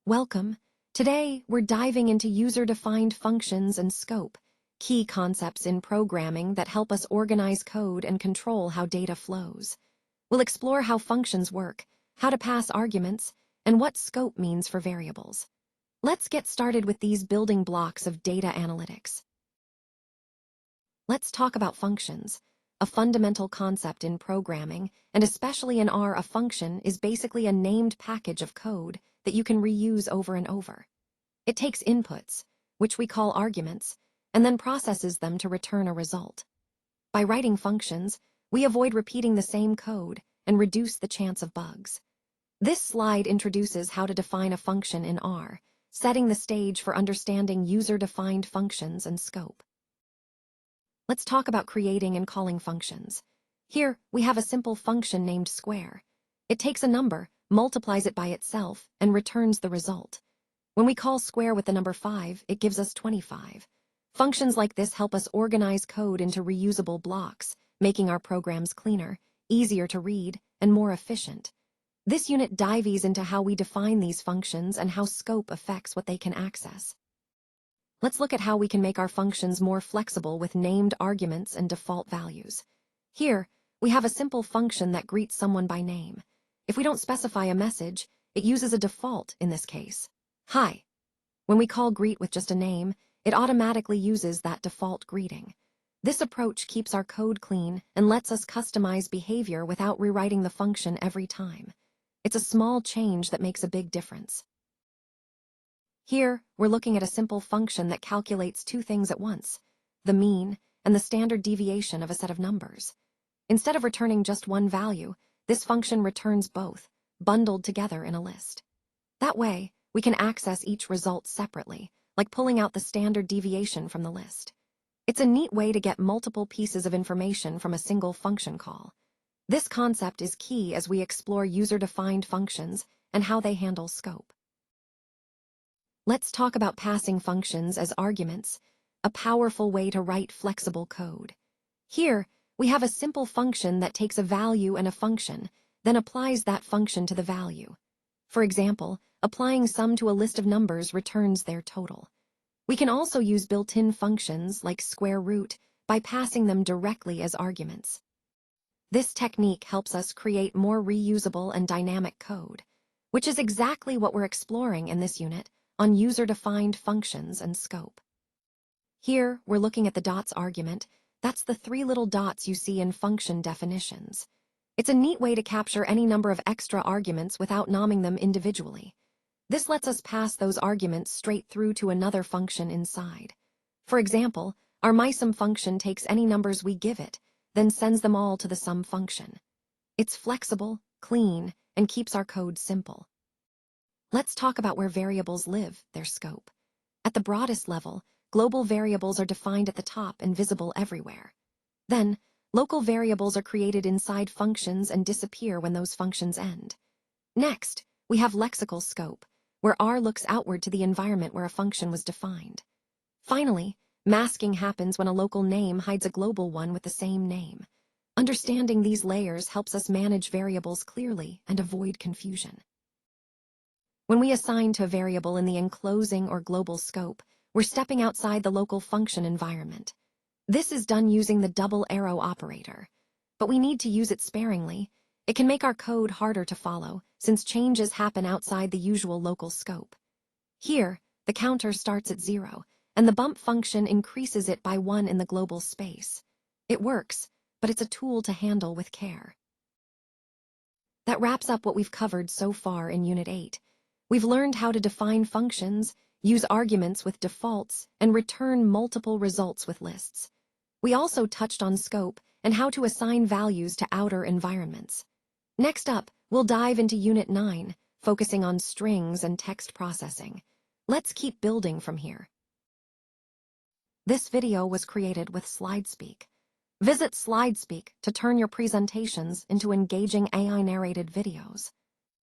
Welcome. Today, we're diving into user-defined functions and scope, key concepts in programming that help us organize code and control how data flows. We'll explore how functions work, how to pass arguments, and what scope means for variables. Let's get started with these building blocks of data analytics. Let's talk about functions. A fundamental concept in programming, and especially in R, a function is basically a named package of code that you can reuse over and over. It takes inputs, which we call arguments, and then processes them to return a result. By writing functions, we avoid repeating the same code and reduce the chance of bugs. This slide introduces how to define a function in R, setting the stage for understanding user-defined functions and scope. Let's talk about creating and calling functions. Here, we have a simple function named square. It takes a number, multiplies it by itself, and returns the result. When we call square with the number 5, it gives us 25. Functions like this help us organize code into reusable blocks, making our programs cleaner, easier to read, and more efficient. This unit dives into how we define these functions and how scope affects what they can access. Let's look at how we can make our functions more flexible with named arguments and default values. Here, we have a simple function that greets someone by name. If we don't specify a message, it uses a default in this case. Hi. When we call greet with just a name, it automatically uses that default greeting. This approach keeps our code clean and lets us customize behavior without rewriting the function every time. It's a small change that makes a big difference. Here, we're looking at a simple function that calculates two things at once, the mean and the standard deviation of a set of numbers. Instead of returning just one value, this function returns both, bundled together in a list. That way, we can access each result separately, like pulling out the standard deviation from the list. It's a neat way to get multiple pieces of information from a single function call. This concept is key as we explore user-defined functions and how they handle scope. Let's talk about passing functions as arguments, a powerful way to write flexible code. Here, we have a simple function that takes a value and a function, then applies that function to the value. For example, applying sum to a list of numbers returns their total. We can also use built-in functions like square root by passing them directly as arguments. This technique helps us create more reusable and dynamic code, which is exactly what we're exploring in this unit on user-defined functions and scope. Here, we're looking at the dots argument. That's the 3 little dots you see in function definitions. It's a neat way to capture any number of extra arguments without nomming them individually. This lets us pass those arguments straight through to another function inside. For example, our MySum function takes any numbers we give it, then sends them all to the sum function. It's flexible, clean, and keeps our code simple. Let's talk about where variables live, their scope. At the broadest level, global variables are defined at the top and visible everywhere. Then, local variables are created inside functions and disappear when those functions end. Next, we have lexical scope, where R looks outward to the environment where a function was defined. Finally, masking happens when a local name hides a global one with the same name. Understanding these layers helps us manage variables clearly and avoid confusion. When we assign to a variable in the enclosing or global scope, we're stepping outside the local function environment. This is done using the double arrow operator, but we need to use it sparingly. It can make our code harder to follow, since changes happen outside the usual local scope. Here, the counter starts at 0, and the bump function increases it by 1 in the global space. It works, but it's a tool to handle with care. That wraps up what we've covered so far in Unit 8. We've learned how to define functions, use arguments with defaults, and return multiple results with lists. We also touched on scope and how to assign values to outer environments. Next up, we'll dive into Unit 9, focusing on strings and text processing. Let's keep building from here. This video was created with SlideSpeak. Visit SlideSpeak to turn your presentations into engaging AI-narrated videos.